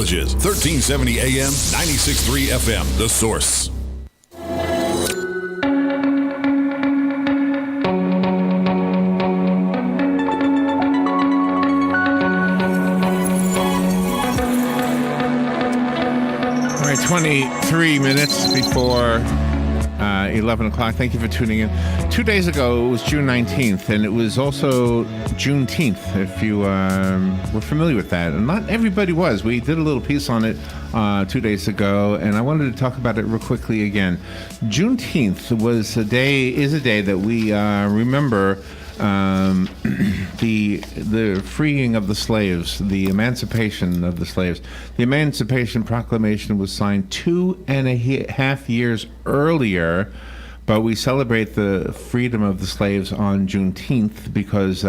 Villages, 1370 AM, 96.3 FM, The Source. All right, 23 minutes before 11 o'clock. Thank you for tuning in. 2 days ago, it was June 19th, and it was also Juneteenth, if you were familiar with that. And not everybody was. We did a little piece on it 2 days ago, and I wanted to talk about it real quickly again. Juneteenth is a day that we remember the freeing of the slaves, the emancipation of the slaves. The Emancipation Proclamation was signed 2.5 years earlier, but we celebrate the freedom of the slaves on Juneteenth because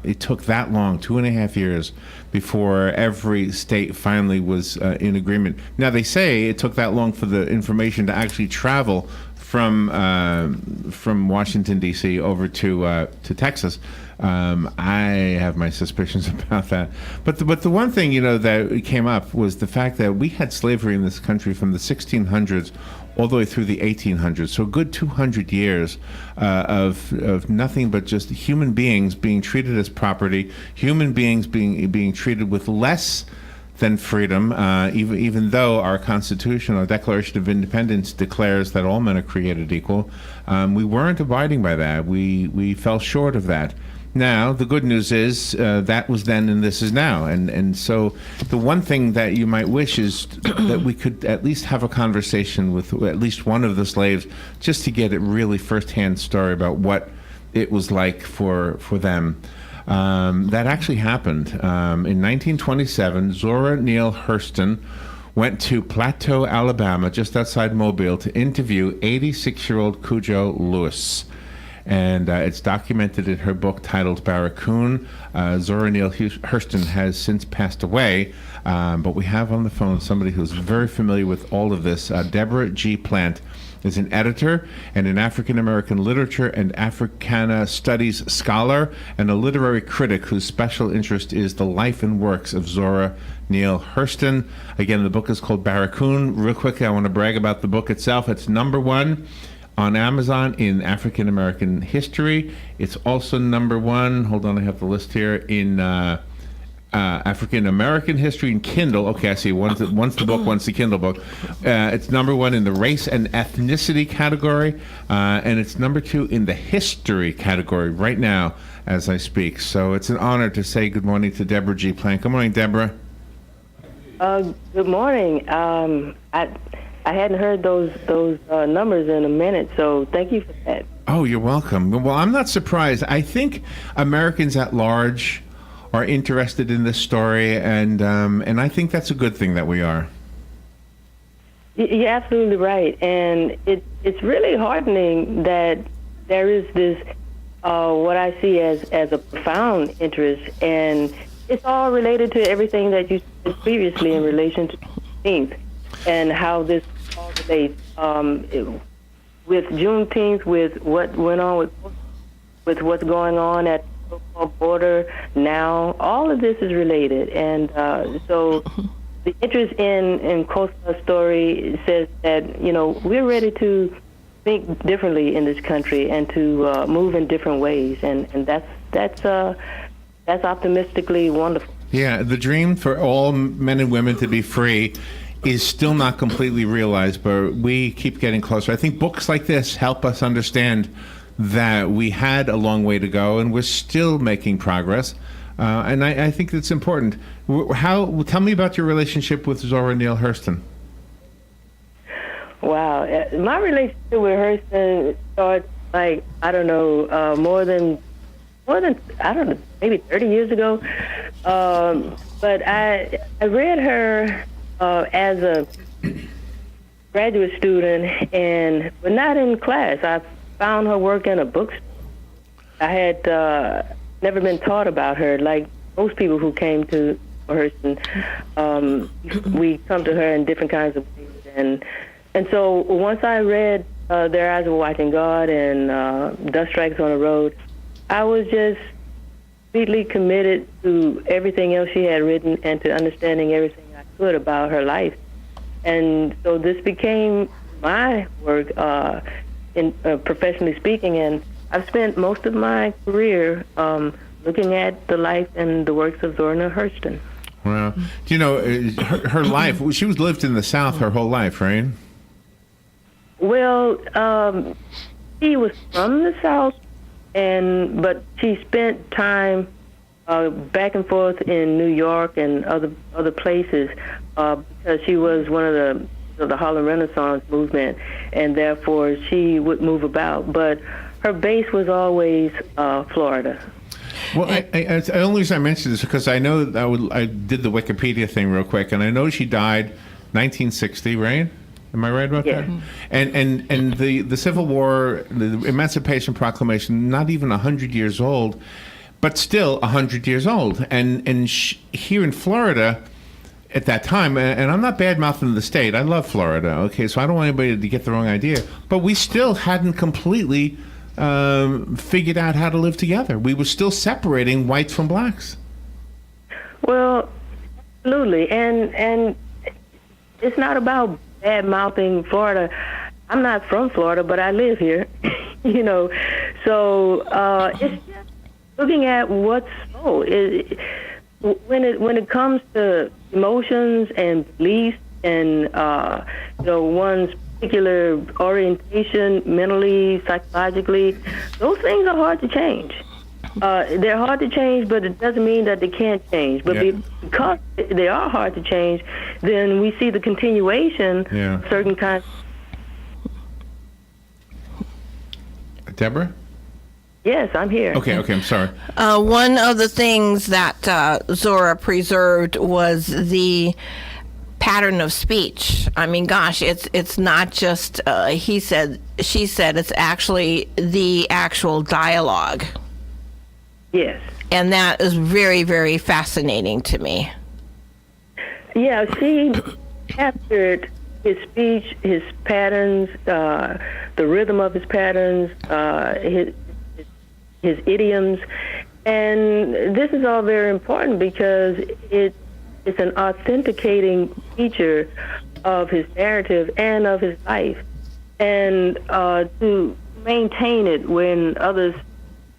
it took that long, 2.5 years, before every state finally was in agreement. Now, they say it took that long for the information to actually travel from Washington, D.C. over to Texas. I have my suspicions about that. But the one thing, that came up was the fact that we had slavery in this country from the 1600s all the way through the 1800s. So a good 200 years of nothing but just human beings being treated as property, human beings being treated with less than freedom, even though our Constitution, our Declaration of Independence, declares that all men are created equal. We weren't abiding by that. We fell short of that. Now, the good news is that was then and this is now. And so the one thing that you might wish is that we could at least have a conversation with at least one of the slaves just to get a really firsthand story about what it was like for them. That actually happened. In 1927, Zora Neale Hurston went to Plateau, Alabama, just outside Mobile, to interview 86-year-old Cujo Lewis. And it's documented in her book titled Barracoon. Zora Neale Hurston has since passed away, but we have on the phone somebody who's very familiar with all of this. Deborah G. Plant is an editor and an African-American literature and Africana studies scholar and a literary critic whose special interest is the life and works of Zora Neale Hurston. Again, the book is called Barracoon. Real quickly, I want to brag about the book itself. It's #1 on Amazon in African-American history. It's also #1, hold on, I have the list here, in African-American history in Kindle. Okay, I see. One's the book, one's the Kindle book. It's #1 in the race and ethnicity category, and it's #2 in the history category right now as I speak. So it's an honor to say good morning to Deborah G. Plant. Good morning, Deborah. Good morning. I hadn't heard those numbers in a minute, so thank you for that. Oh, you're welcome. Well, I'm not surprised. I think Americans at large are interested in this story, and I think that's a good thing that we are. You're absolutely right, and it's really heartening that there is this what I see as a profound interest, and it's all related to everything that you said previously in relation to Juneteenth and how this all relates with Juneteenth, with what went on with what's going on at the border now. All of this is related, and so the interest in Costa's story says that we're ready to think differently in this country and to move in different ways, and that's optimistically wonderful. Yeah, the dream for all men and women to be free is still not completely realized, but we keep getting closer. I think books like this help us understand that we had a long way to go and we're still making progress. And I think that's important. Tell me about your relationship with Zora Neale Hurston. Wow. My relationship with Hurston starts more than maybe 30 years ago. But I read her as a graduate student, but not in class. I found her work in a bookstore. I had never been taught about her. Like most people who came to Hurston, we come to her in different kinds of ways. And so once I read Their Eyes Were Watching God and Dust Strikes on the Road, I was just completely committed to everything else she had written and to understanding everything I could about her life. And so this became my work, in professionally speaking, and I've spent most of my career looking at the life and the works of Zora Hurston. Well, you know, her life, she was lived in the South her whole life, right? Well, she was from the South, but she spent time back and forth in New York and other places because she was one of the Harlem Renaissance movement, and therefore she would move about. But her base was always Florida. Well, the only reason I mentioned this is because I know that I did the Wikipedia thing real quick, and I know she died 1960, right? Am I right about Yeah. that? And the Civil War, the Emancipation Proclamation, not even 100 years old, but still 100 years old. And here in Florida, at that time, and I'm not bad-mouthing the state. I love Florida, okay? So I don't want anybody to get the wrong idea. But we still hadn't completely figured out how to live together. We were still separating whites from blacks. Well, absolutely. And it's not about bad-mouthing Florida. I'm not from Florida, but I live here, you know. So it's just looking at what's so. When it comes to emotions and beliefs and one's particular orientation, mentally, psychologically, those things are hard to change. They're hard to change, but it doesn't mean that they can't change. But because they are hard to change, then we see the continuation of certain kinds. Deborah? Yes, I'm here. Okay, I'm sorry. One of the things that Zora preserved was the pattern of speech. I mean, gosh, it's not just he said, she said. It's actually the actual dialogue. Yes. And that is very, very fascinating to me. Yeah, she captured his speech, his patterns, the rhythm of his patterns, his idioms, and this is all very important because it's an authenticating feature of his narrative and of his life, and to maintain it when others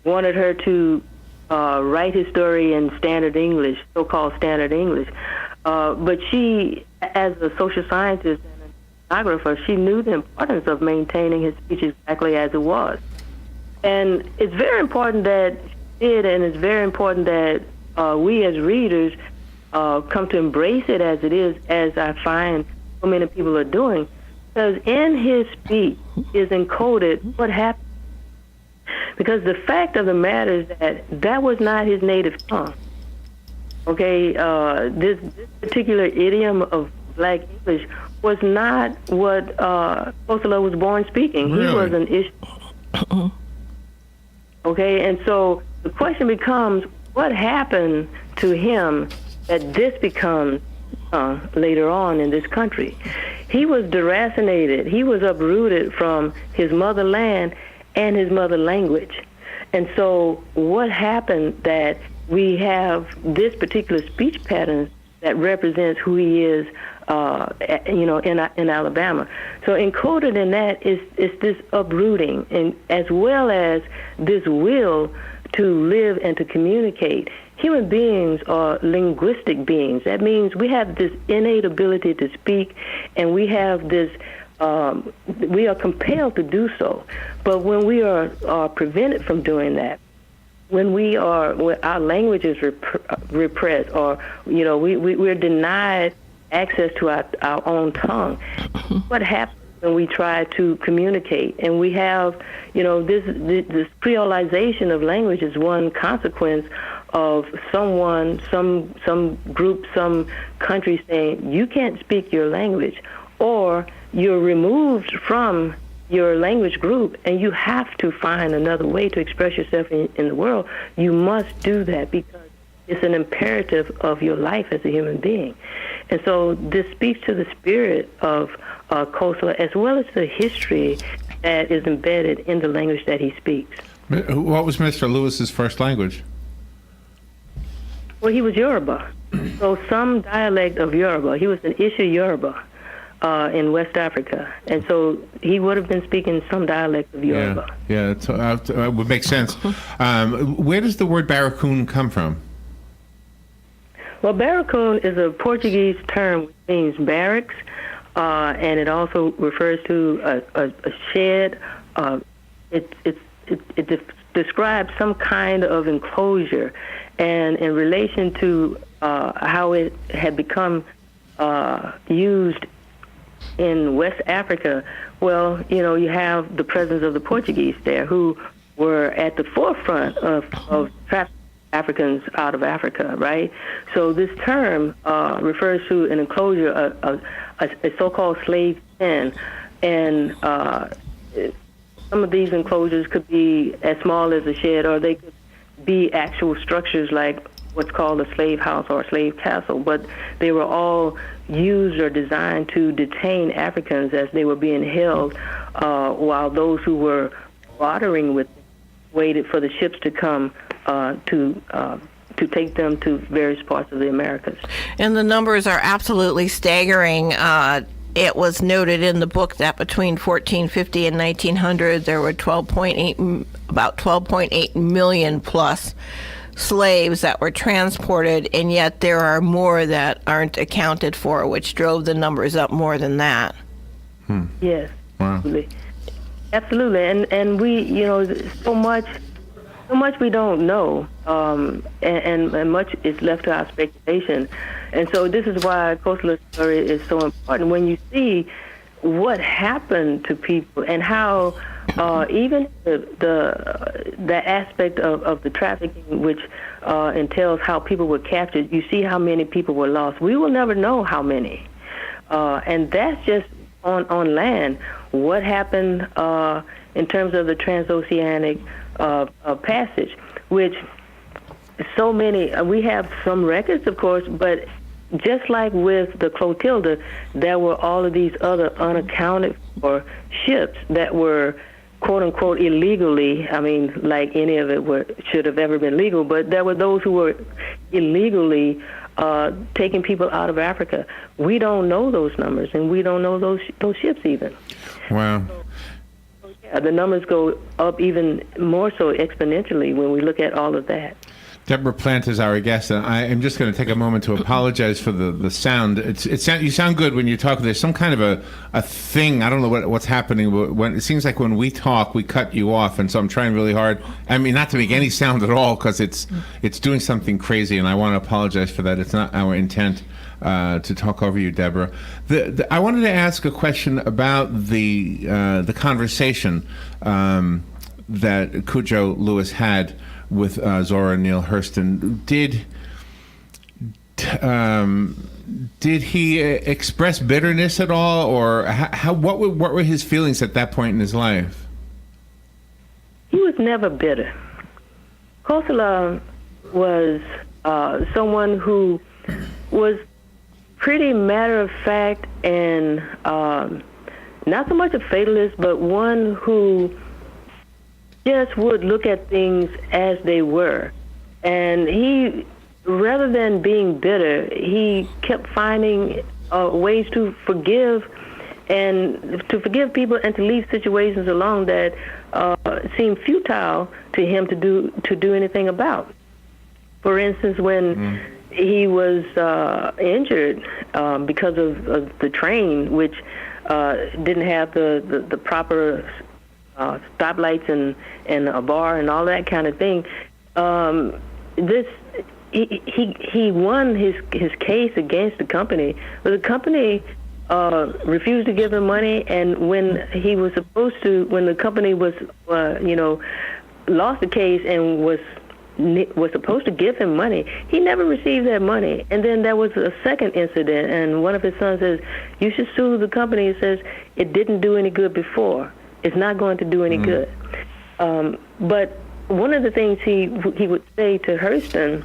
wanted her to write his story in standard English, so-called standard English, but she, as a social scientist and a stenographer, she knew the importance of maintaining his speech exactly as it was. And it's very important that she did, and it's very important that we as readers come to embrace it as it is, as I find so many people are doing. Because in his speech is encoded what happened. Because the fact of the matter is that was not his native tongue. Okay, this particular idiom of Black English was not what Kosala was born speaking. Really? He was an issue. Okay, and so the question becomes, what happened to him that this becomes later on in this country? He was deracinated. He was uprooted from his motherland and his mother language. And so what happened that we have this particular speech pattern that represents who he is, in Alabama. So encoded in that is this uprooting, and as well as this will to live and to communicate. Human beings are linguistic beings. That means we have this innate ability to speak, and we have this. We are compelled to do so. But when we are prevented from doing that, when our language is repressed, or we're denied access to our own tongue, what happens when we try to communicate? And we have, this creolization of language is one consequence of some group, some country saying you can't speak your language, or you're removed from your language group and you have to find another way to express yourself in the world. You must do that because it's an imperative of your life as a human being. And so this speaks to the spirit of Kosala, as well as the history that is embedded in the language that he speaks. What was Mr. Lewis's first language? Well, he was Yoruba. So some dialect of Yoruba. He was an Isha Yoruba in West Africa, and so he would have been speaking some dialect of Yoruba. Yeah, it would make sense. Where does the word Barracoon come from? Well, Barracoon is a Portuguese term which means barracks, and it also refers to a shed. It describes some kind of enclosure, and in relation to how it had become used in West Africa, well, you have the presence of the Portuguese there, who were at the forefront of trafficking Africans out of Africa, right? So this term refers to an enclosure, a so-called slave pen, and some of these enclosures could be as small as a shed, or they could be actual structures like what's called a slave house or a slave castle, but they were all used or designed to detain Africans as they were being held, while those who were bartering with them waited for the ships to come to take them to various parts of the Americas. And the numbers are absolutely staggering. It was noted in the book that between 1450 and 1900, there were about 12.8 million plus slaves that were transported, and yet there are more that aren't accounted for, which drove the numbers up more than that. Yes, Wow. absolutely, and we, so much we don't know, and much is left to our speculation. And so this is why coastal story is so important. When you see what happened to people and how even the aspect of the trafficking, which entails how people were captured, you see how many people were lost. We will never know how many. And that's just on land. What happened in terms of the transoceanic passage, which so many, we have some records, of course, but just like with the Clotilda, there were all of these other unaccounted for ships that were, quote unquote, illegally, like any of it should have ever been legal, but there were those who were illegally taking people out of Africa. We don't know those numbers, and we don't know those ships even. Wow. The numbers go up even more so exponentially when we look at all of that. Deborah Plant is our guest, and I am just going to take a moment to apologize for the sound. You sound good when you talk. There's some kind of a thing. I don't know what's happening. But it seems like when we talk, we cut you off, and so I'm trying really hard. Not to make any sound at all, because it's doing something crazy, and I want to apologize for that. It's not our intent to talk over you, Deborah. I wanted to ask a question about the conversation that Cujo Lewis had with Zora Neale Hurston. Did he express bitterness at all, or what were his feelings at that point in his life? He was never bitter. Kosala was someone who was pretty matter of fact and not so much a fatalist, but one who just would look at things as they were. And he, rather than being bitter, he kept finding ways to forgive people and to leave situations alone that seemed futile to him to do anything about. For instance, when he was injured because of the train, which didn't have the proper stoplights and a bar and all that kind of thing. He won his case against the company, but the company refused to give him money. And when the company was lost the case and was supposed to give him money, he never received that money. And then there was a second incident, and one of his sons says, "You should sue the company." He says, "It didn't do any good before. It's not going to do any good." But one of the things he would say to Hurston,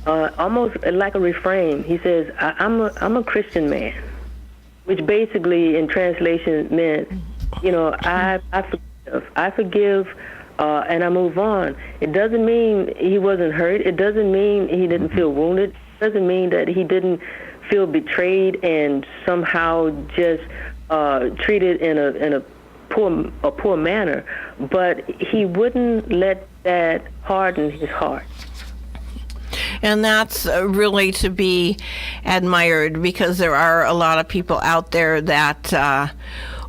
almost like a refrain, he says, I'm a Christian man," which basically in translation meant, I forgive, and I move on. It doesn't mean he wasn't hurt. It doesn't mean he didn't feel wounded. doesn't mean that he didn't feel betrayed and somehow just treated in a poor manner, but he wouldn't let that harden his heart. And that's really to be admired, because there are a lot of people out there that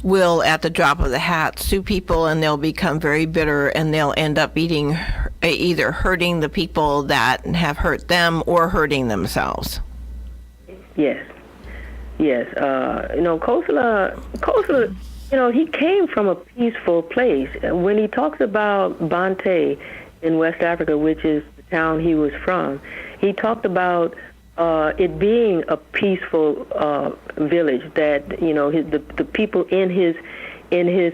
will, at the drop of the hat, sue people, and they'll become very bitter, and they'll end up either hurting the people that have hurt them or hurting themselves. Yes. Kosala, he came from a peaceful place. When he talks about Bante in West Africa, which is the town he was from, he talked about it being a peaceful village. That the people in his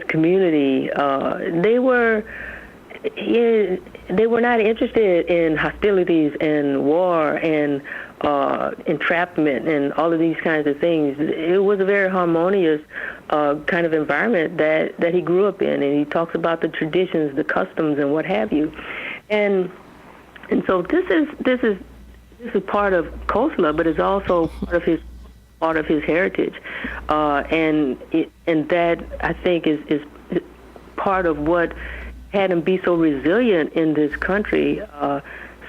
community, they were not interested in hostilities and war and entrapment and all of these kinds of things. It was a very harmonious kind of environment that he grew up in, and he talks about the traditions, the customs, and what have you. And so this is part of Kosala, but it's also part of his heritage, and that, I think, is part of what had him be so resilient in this country,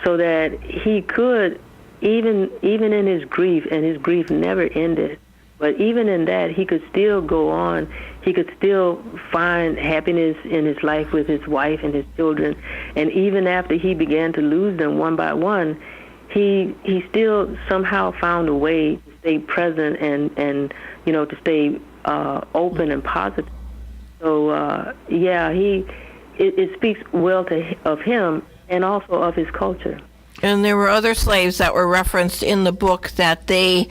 so that he could, even in his grief, and his grief never ended, but even in that, he could still go on. He could still find happiness in his life with his wife and his children. And even after he began to lose them one by one, he still somehow found a way to stay present and to stay open and positive. So it speaks well of him and also of his culture. And there were other slaves that were referenced in the book that they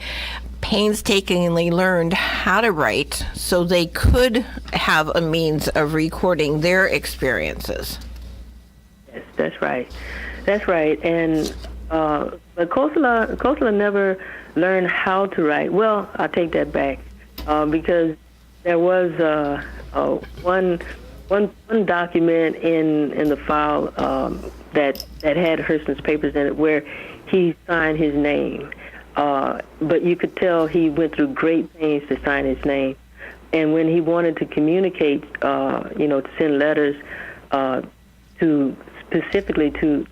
painstakingly learned how to write so they could have a means of recording their experiences. Yes, that's right. And but Kosala never learned how to write. Well, I'll take that back, because there was one document in the file that had Hurston's papers in it where he signed his name. But you could tell he went through great pains to sign his name. And when he wanted to communicate, to send letters specifically to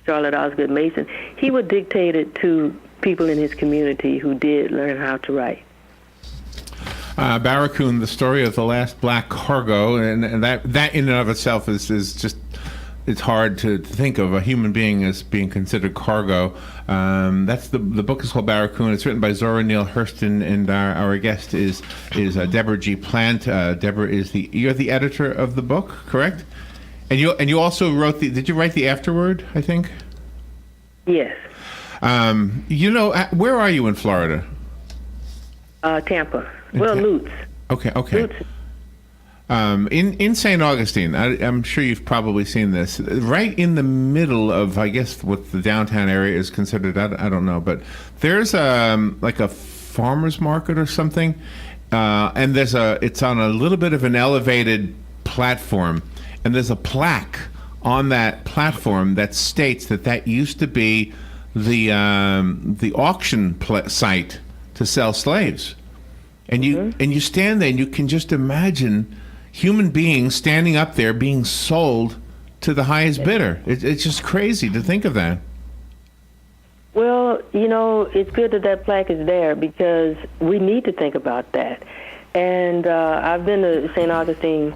Charlotte Osgood Mason, he would dictate it to people in his community who did learn how to write. Barracoon, the story of the last black cargo, and that in and of itself is just, it's hard to think of a human being as being considered cargo. That's the book is called Barracoon. It's written by Zora, Neale, Hurston, and our guest is Deborah G. Plant. Deborah you're the editor of the book, correct? And you also wrote did you write the afterword, I think? Yes. Where are you in Florida? Tampa. Lutz. Okay. Lutz. In St. Augustine, I'm sure you've probably seen this. Right in the middle of, I guess, what the downtown area is considered. I don't know, but there's like a farmer's market or something, and it's on a little bit of an elevated platform, and there's a plaque on that platform that states that used to be the auction site to sell slaves. And you stand there and you can just imagine human beings standing up there being sold to the highest bidder. It's just crazy to think of that. Well, it's good that plaque is there, because we need to think about that. And I've been to St. Augustine,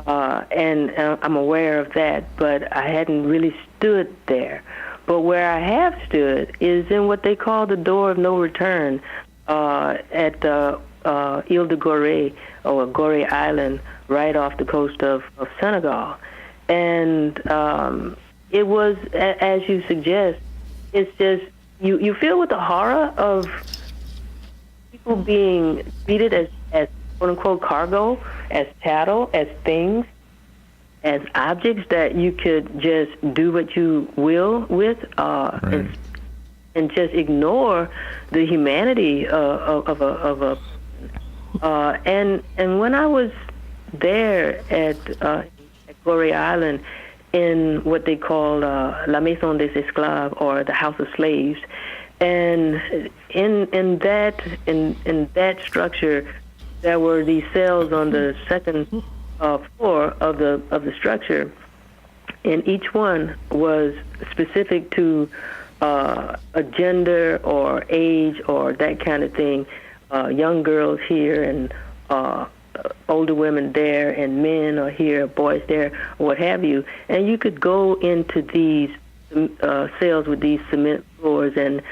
and I'm aware of that, but I hadn't really stood there. But where I have stood is in what they call the door of no return at Ile de Gorée, or Gorée Island, right off the coast of Senegal. And it was, as you suggest, it's just, you feel with the horror of people being treated as quote-unquote cargo, as chattel, as things, as objects that you could just do what you will with, right. and just ignore the humanity of a and when I was there at Gorée Island, in what they call La Maison des Esclaves, or the House of Slaves, And in that structure, there were these cells on the second floor of the structure, and each one was specific to a gender or age or that kind of thing. Young girls here and older women there, and men are here, boys there, what have you. And you could go into these cells with these cement floors and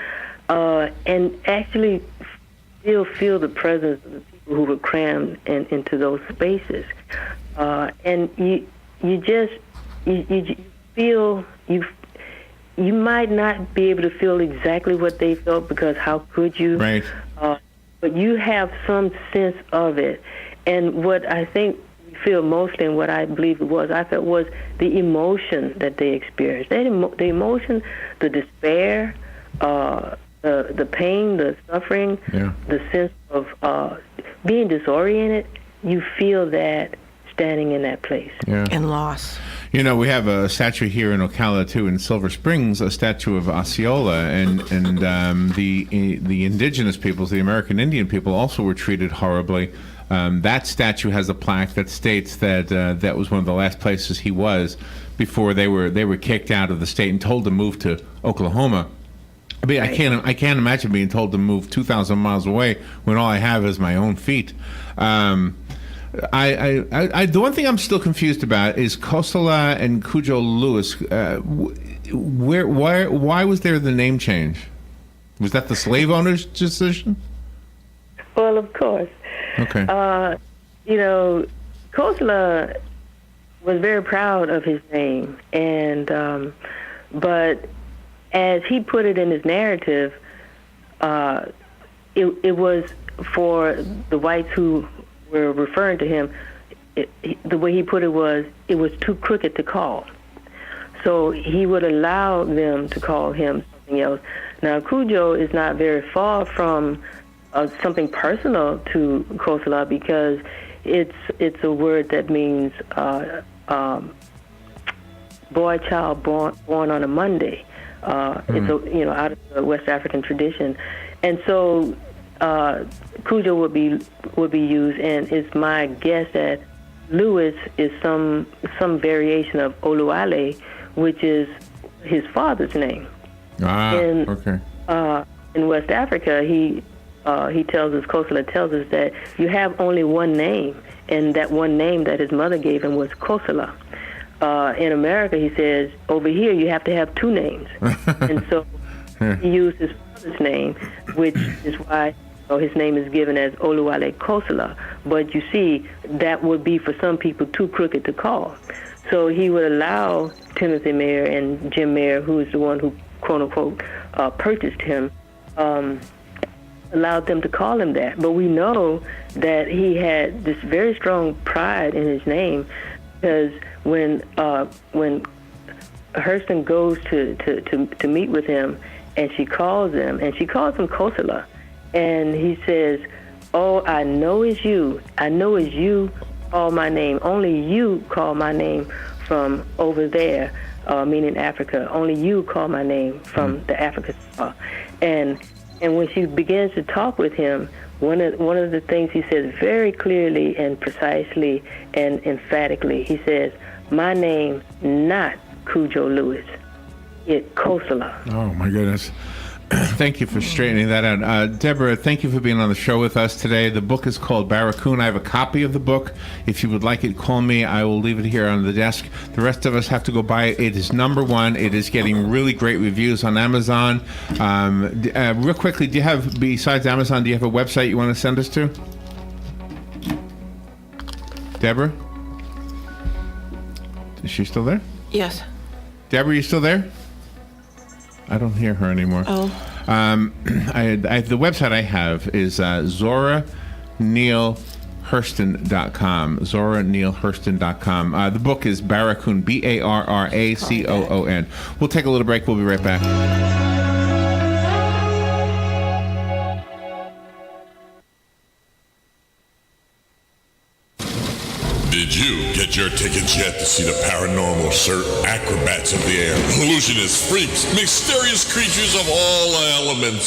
actually still feel the presence of the people who were crammed into those spaces. And you feel you might not be able to feel exactly what they felt, because how could you? Right. But you have some sense of it. And what I think we feel mostly, and what I believe it was, I felt was the emotion that they experienced. The emotion, the despair, the pain, the suffering, the sense of being disoriented. You feel that standing in that place. Yeah. And loss. You know, we have a statue here in Ocala, too, in Silver Springs, a statue of Osceola, and the indigenous peoples, the American Indian people, also were treated horribly. That statue has a plaque that states that that was one of the last places he was before they were kicked out of the state and told to move to Oklahoma. I mean, right. I can't imagine being told to move 2,000 miles away when all I have is my own feet. The one thing I'm still confused about is Kosala and Cujo Lewis. Why was there the name change? Was that the slave owners' decision? Well, of course. Okay. Kosala was very proud of his name, and but as he put it in his narrative, it was for the whites who were referring to him. The way he put it was too crooked to call. So he would allow them to call him something else. Now, Cujo is not very far from something personal to Kosala, because it's a word that means boy child born on a Monday. It's out of the West African tradition, and so Cujo would be used, and it's my guess that Lewis is some variation of Oluwale, which is his father's name. Okay. In West Africa, he tells us, Kosala tells us, that you have only one name, and that one name that his mother gave him was Kosala. In America, he says, over here you have to have two names. And so he used his father's name, which is why his name is given as Oluwale Kosala. But you see, that would be for some people too crooked to call. So he would allow Timothy Mayer and Jim Mayer, who is the one who, quote-unquote, purchased him, allowed them to call him that. But we know that he had this very strong pride in his name, because when Hurston goes to meet with him, and she calls him Kosala, and he says, "Oh, I know it's you. I know it's you. Call my name. Only you call my name from over there," meaning Africa. Only you call my name from the Africa star. And when she begins to talk with him, one of the things he says very clearly and precisely and emphatically, he says, "My name, not Cujo Lewis. It Kosala." Oh, my goodness. Thank you for straightening that out. Deborah, thank you for being on the show with us today. The book is called Barracoon. I have a copy of the book. If you would like it, call me. I will leave it here on the desk. The rest of us have to go buy it. It is #1. It is getting really great reviews on Amazon. Real quickly, besides Amazon, do you have a website you want to send us to? Deborah? Is she still there? Yes. Deborah, you still there? I don't hear her anymore. Oh. The website I have is Zora Neale Hurston.com. ZoraNealeHurston.com. The book is Barracoon, Barracoon. We'll take a little break. We'll be right back. Did Did you get your tickets yet to see the paranormal acrobats of the air, illusionists, freaks, mysterious creatures of all elements?